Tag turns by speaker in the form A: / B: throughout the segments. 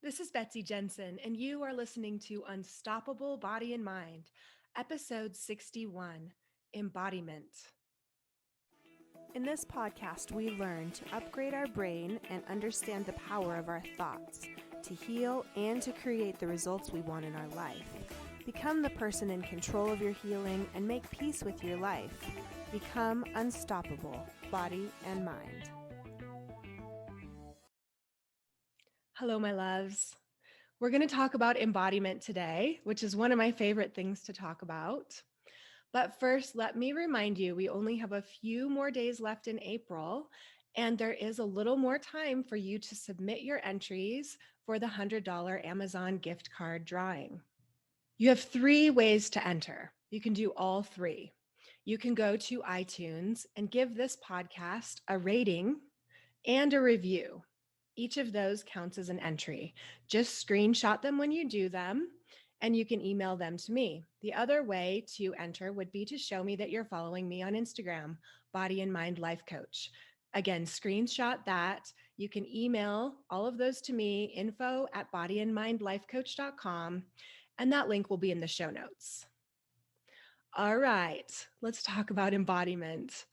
A: This is Betsy Jensen, and you are listening to Unstoppable Body and Mind, episode 61, Embodiment. In this podcast, we learn to upgrade our brain and understand the power of our thoughts, to heal and to create the results we want in our life. Become the person in control of your healing and make peace with your life. Become unstoppable, body and mind. Hello, my loves. We're going to talk about embodiment today, which is one of my favorite things to talk about. But first, let me remind you, we only have a few more days left in April, and there is a little more time for you to submit your entries for the $100 Amazon gift card drawing. You have 3 ways to enter. You can do all 3. You can go to iTunes and give this podcast a rating and a review. Each of those counts as an entry. Just screenshot them when you do them, and you can email them to me. The other way to enter would be to show me that you're following me on Instagram, Body and Mind Life Coach. Again, screenshot that. You can email all of those to me, info@bodyandmindlifecoach.com, and that link will be in the show notes. All right, let's talk about embodiment.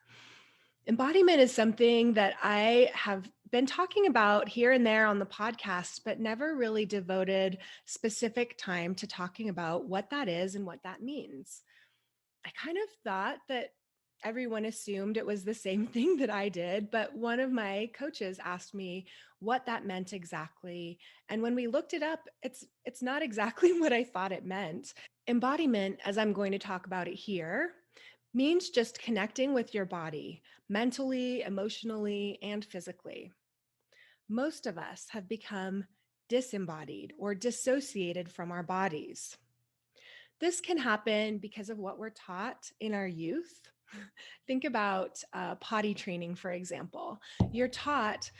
A: Embodiment is something that I have been talking about here and there on the podcast, but never really devoted specific time to talking about what that is and what that means. I kind of thought that everyone assumed it was the same thing that I did, but one of my coaches asked me what that meant exactly. And when we looked it up, it's not exactly what I thought it meant. Embodiment, as I'm going to talk about it here, means just connecting with your body mentally, emotionally, and physically. Most of us have become disembodied or dissociated from our bodies. This can happen because of what we're taught in our youth. Think about potty training, for example. You're taught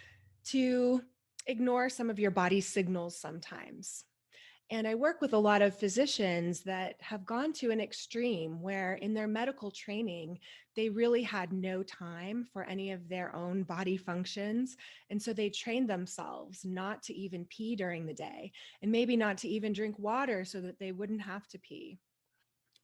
A: to ignore some of your body's signals sometimes. And I work with a lot of physicians that have gone to an extreme where in their medical training, they really had no time for any of their own body functions. And so they trained themselves not to even pee during the day and maybe not to even drink water so that they wouldn't have to pee.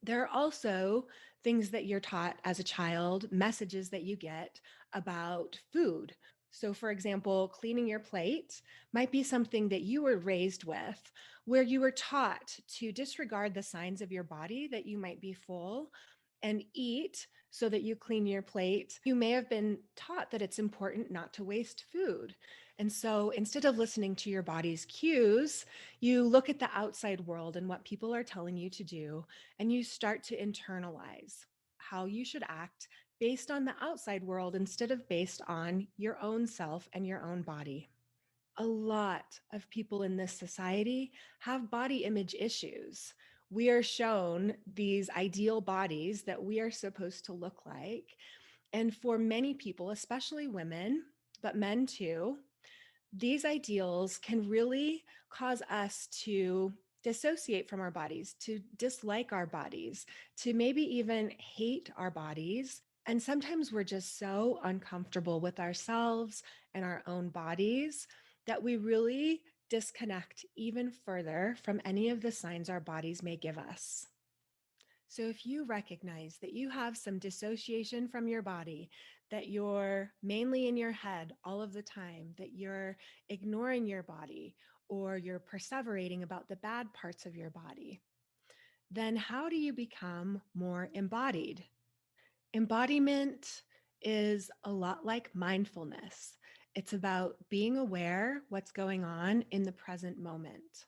A: There are also things that you're taught as a child, messages that you get about food. So, for example, cleaning your plate might be something that you were raised with, where you were taught to disregard the signs of your body that you might be full and eat so that you clean your plate. You may have been taught that it's important not to waste food. And so instead of listening to your body's cues, you look at the outside world and what people are telling you to do, and you start to internalize how you should act based on the outside world instead of based on your own self and your own body. A lot of people in this society have body image issues. We are shown these ideal bodies that we are supposed to look like. And for many people, especially women, but men too, these ideals can really cause us to dissociate from our bodies, to dislike our bodies, to maybe even hate our bodies. And sometimes we're just so uncomfortable with ourselves and our own bodies that we really disconnect even further from any of the signs our bodies may give us. So if you recognize that you have some dissociation from your body, that you're mainly in your head all of the time, that you're ignoring your body, or you're perseverating about the bad parts of your body, then how do you become more embodied? Embodiment is a lot like mindfulness. It's about being aware what's going on in the present moment.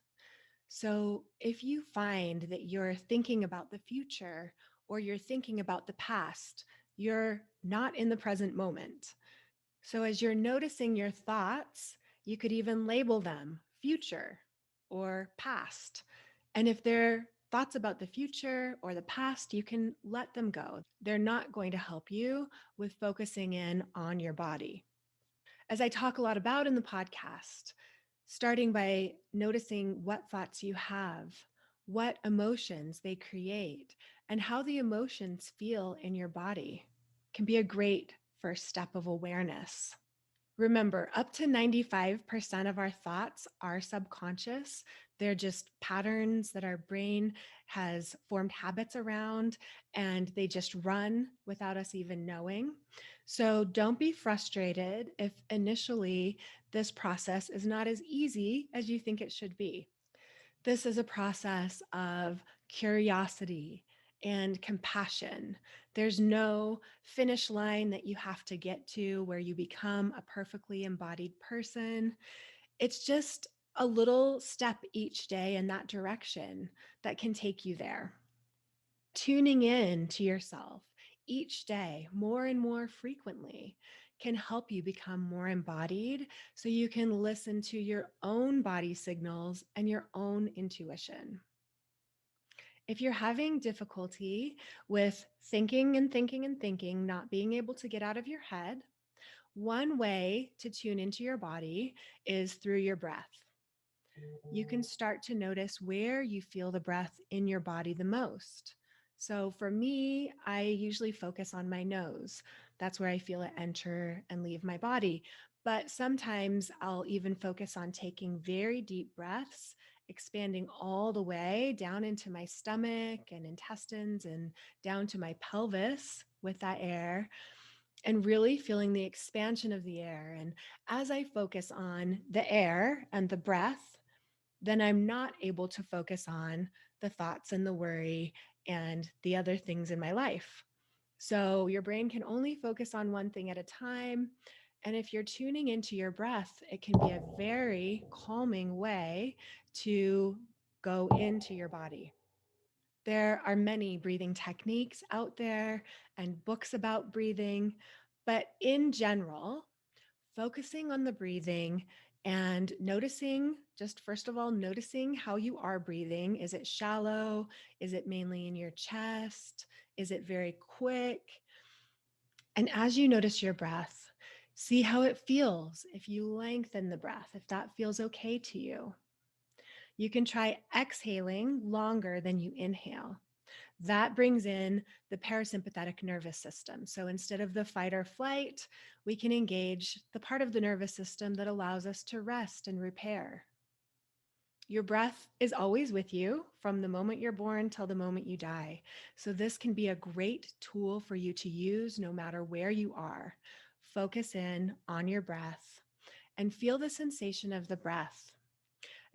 A: So if you find that you're thinking about the future or you're thinking about the past, you're not in the present moment. So as you're noticing your thoughts, you could even label them future or past. And if they're thoughts about the future or the past, you can let them go. They're not going to help you with focusing in on your body. As I talk a lot about in the podcast, starting by noticing what thoughts you have, what emotions they create, and how the emotions feel in your body can be a great first step of awareness. Remember, up to 95% of our thoughts are subconscious. They're just patterns that our brain has formed habits around, and they just run without us even knowing. So don't be frustrated if initially this process is not as easy as you think it should be. This is a process of curiosity and compassion. There's no finish line that you have to get to where you become a perfectly embodied person. It's just a little step each day in that direction that can take you there. Tuning in to yourself each day more and more frequently can help you become more embodied so you can listen to your own body signals and your own intuition. If you're having difficulty with thinking and thinking and thinking, not being able to get out of your head, one way to tune into your body is through your breath. You can start to notice where you feel the breath in your body the most. So for me, I usually focus on my nose. That's where I feel it enter and leave my body. But sometimes I'll even focus on taking very deep breaths, expanding all the way down into my stomach and intestines and down to my pelvis with that air, and really feeling the expansion of the air. And as I focus on the air and the breath, then I'm not able to focus on the thoughts and the worry and the other things in my life. So your brain can only focus on one thing at a time. And if you're tuning into your breath, it can be a very calming way to go into your body. There are many breathing techniques out there and books about breathing, but in general, focusing on the breathing and noticing, just first of all, noticing how you are breathing. Is it shallow? Is it mainly in your chest? Is it very quick? And as you notice your breath, see how it feels if you lengthen the breath, if that feels okay to you. You can try exhaling longer than you inhale. That brings in the parasympathetic nervous system. So instead of the fight or flight, we can engage the part of the nervous system that allows us to rest and repair. Your breath is always with you from the moment you're born till the moment you die. So this can be a great tool for you to use no matter where you are. Focus in on your breath and feel the sensation of the breath,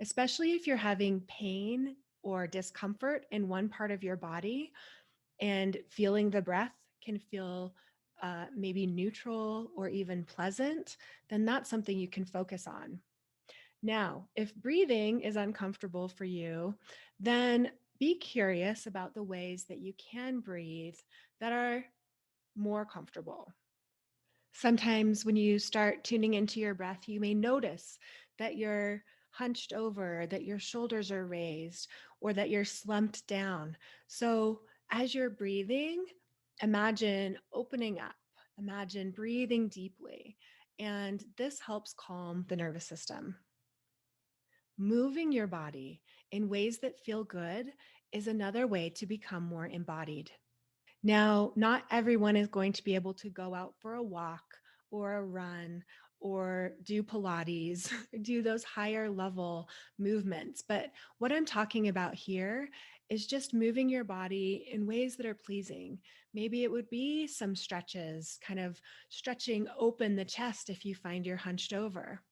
A: especially if you're having pain or discomfort in one part of your body, and feeling the breath can feel maybe neutral or even pleasant, then that's something you can focus on. Now, if breathing is uncomfortable for you, then be curious about the ways that you can breathe that are more comfortable. Sometimes when you start tuning into your breath, you may notice that you're hunched over, that your shoulders are raised, or that you're slumped down. So as you're breathing, imagine opening up, imagine breathing deeply. And this helps calm the nervous system. Moving your body in ways that feel good is another way to become more embodied. Now, not everyone is going to be able to go out for a walk or a run or do Pilates, do those higher level movements. But what I'm talking about here is just moving your body in ways that are pleasing. Maybe it would be some stretches, kind of stretching open the chest if you find you're hunched over.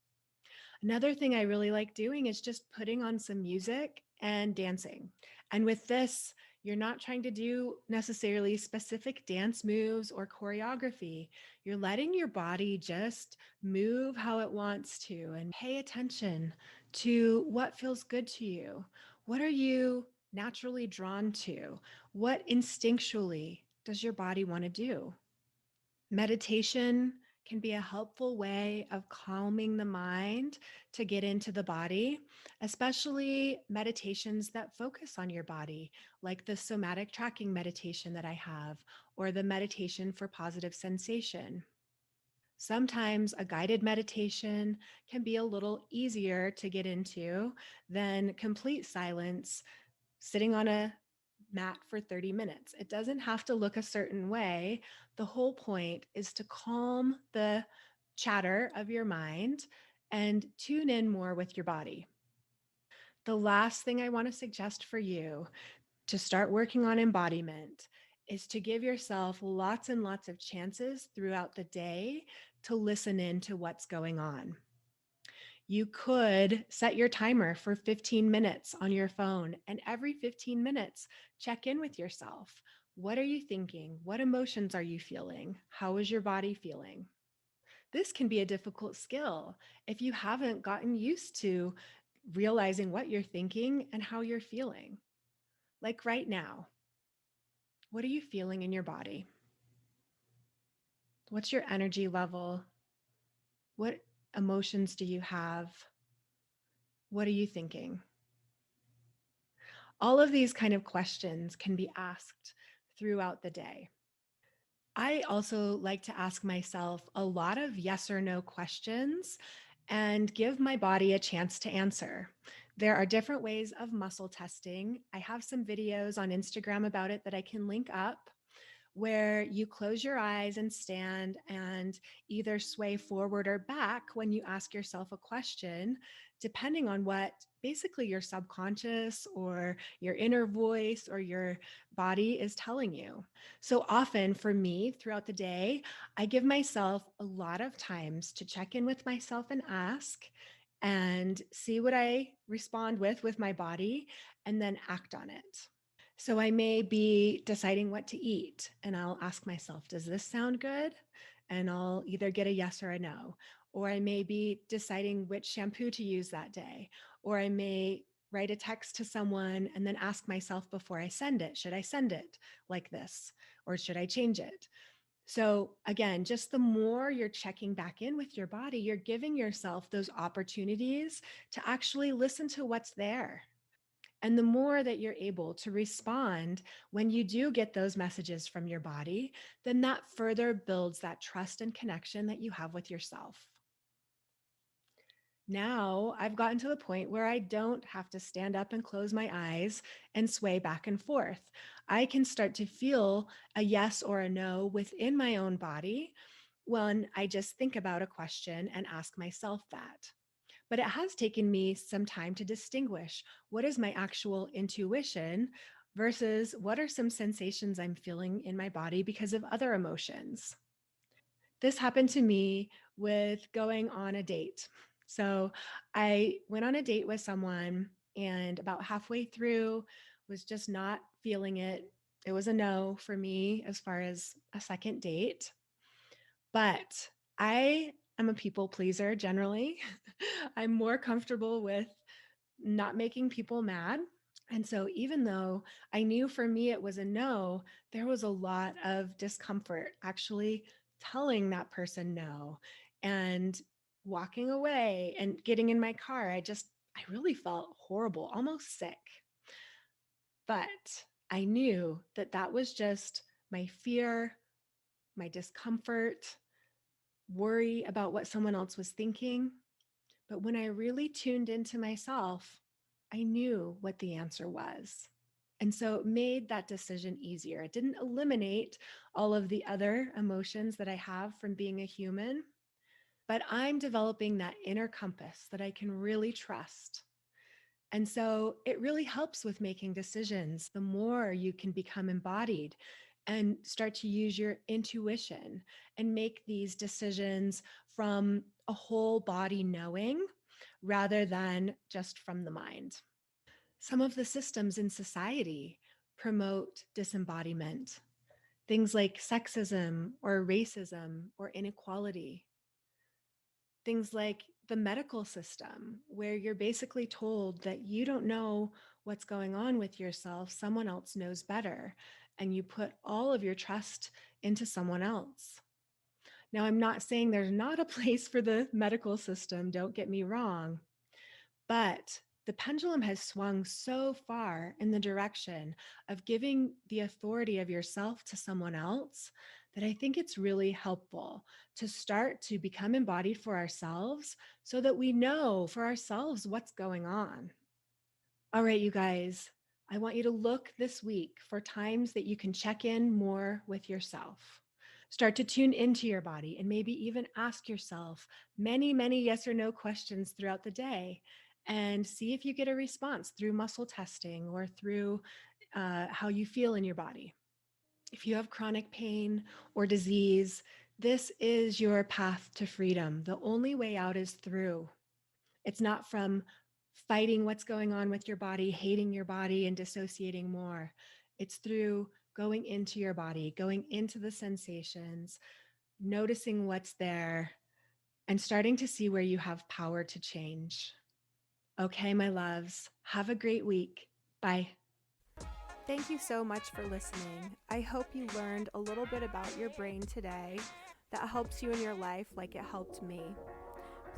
A: Another thing I really like doing is just putting on some music and dancing. And with this, you're not trying to do necessarily specific dance moves or choreography. You're letting your body just move how it wants to and pay attention to what feels good to you. What are you naturally drawn to? What instinctually does your body want to do? Meditation can be a helpful way of calming the mind to get into the body, especially meditations that focus on your body, like the somatic tracking meditation that I have, or the meditation for positive sensation. Sometimes a guided meditation can be a little easier to get into than complete silence sitting on a mat for 30 minutes. It doesn't have to look a certain way. The whole point is to calm the chatter of your mind and tune in more with your body. The last thing I want to suggest for you to start working on embodiment is to give yourself lots and lots of chances throughout the day to listen in to what's going on. You could set your timer for 15 minutes on your phone, and every 15 minutes, check in with yourself. What are you thinking? What emotions are you feeling? How is your body feeling? This can be a difficult skill if you haven't gotten used to realizing what you're thinking and how you're feeling. Like right now, what are you feeling in your body? What's your energy level? What emotions do you have? What are you thinking? All of these kind of questions can be asked throughout the day. I also like to ask myself a lot of yes or no questions and give my body a chance to answer. There are different ways of muscle testing. I have some videos on Instagram about it that I can link up, where you close your eyes and stand and either sway forward or back when you ask yourself a question, depending on what basically your subconscious or your inner voice or your body is telling you. So often for me throughout the day, I give myself a lot of times to check in with myself and ask and see what I respond with my body and then act on it. So I may be deciding what to eat, and I'll ask myself, does this sound good? And I'll either get a yes or a no. Or I may be deciding which shampoo to use that day. Or I may write a text to someone and then ask myself before I send it, should I send it like this? Or should I change it? So again, just the more you're checking back in with your body, you're giving yourself those opportunities to actually listen to what's there. And the more that you're able to respond when you do get those messages from your body, then that further builds that trust and connection that you have with yourself. Now I've gotten to the point where I don't have to stand up and close my eyes and sway back and forth. I can start to feel a yes or a no within my own body when I just think about a question and ask myself that. But it has taken me some time to distinguish what is my actual intuition versus what are some sensations I'm feeling in my body because of other emotions. This happened to me with going on a date. So I went on a date with someone, and about halfway through was just not feeling it. It was a no for me as far as a second date. But I am a people pleaser generally. I'm more comfortable with not making people mad. And so, even though I knew for me it was a no, there was a lot of discomfort actually telling that person no and walking away and getting in my car. I really felt horrible, almost sick. But I knew that that was just my fear, my discomfort, worry about what someone else was thinking. But when I really tuned into myself, I knew what the answer was. And so it made that decision easier. It didn't eliminate all of the other emotions that I have from being a human, but I'm developing that inner compass that I can really trust. And so it really helps with making decisions. The more you can become embodied and start to use your intuition and make these decisions from a whole body knowing rather than just from the mind. Some of the systems in society promote disembodiment, things like sexism or racism or inequality, things like the medical system, where you're basically told that you don't know what's going on with yourself, someone else knows better, and you put all of your trust into someone else. Now, I'm not saying there's not a place for the medical system, don't get me wrong, but the pendulum has swung so far in the direction of giving the authority of yourself to someone else that I think it's really helpful to start to become embodied for ourselves so that we know for ourselves what's going on. All right, you guys, I want you to look this week for times that you can check in more with yourself. Start to tune into your body and maybe even ask yourself many, many yes or no questions throughout the day and see if you get a response through muscle testing or through how you feel in your body. If you have chronic pain or disease, this is your path to freedom. The only way out is through. It's not from fighting what's going on with your body, hating your body, and dissociating more. It's through going into your body, going into the sensations, noticing what's there, and starting to see where you have power to change. Okay, my loves, have a great week. Bye.
B: Thank you so much for listening. I hope you learned a little bit about your brain today that helps you in your life like it helped me.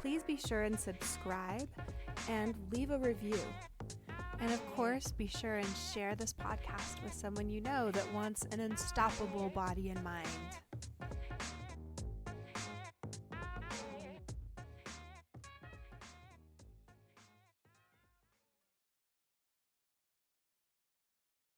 B: Please be sure and subscribe and leave a review. And of course, be sure and share this podcast with someone you know that wants an unstoppable body and mind.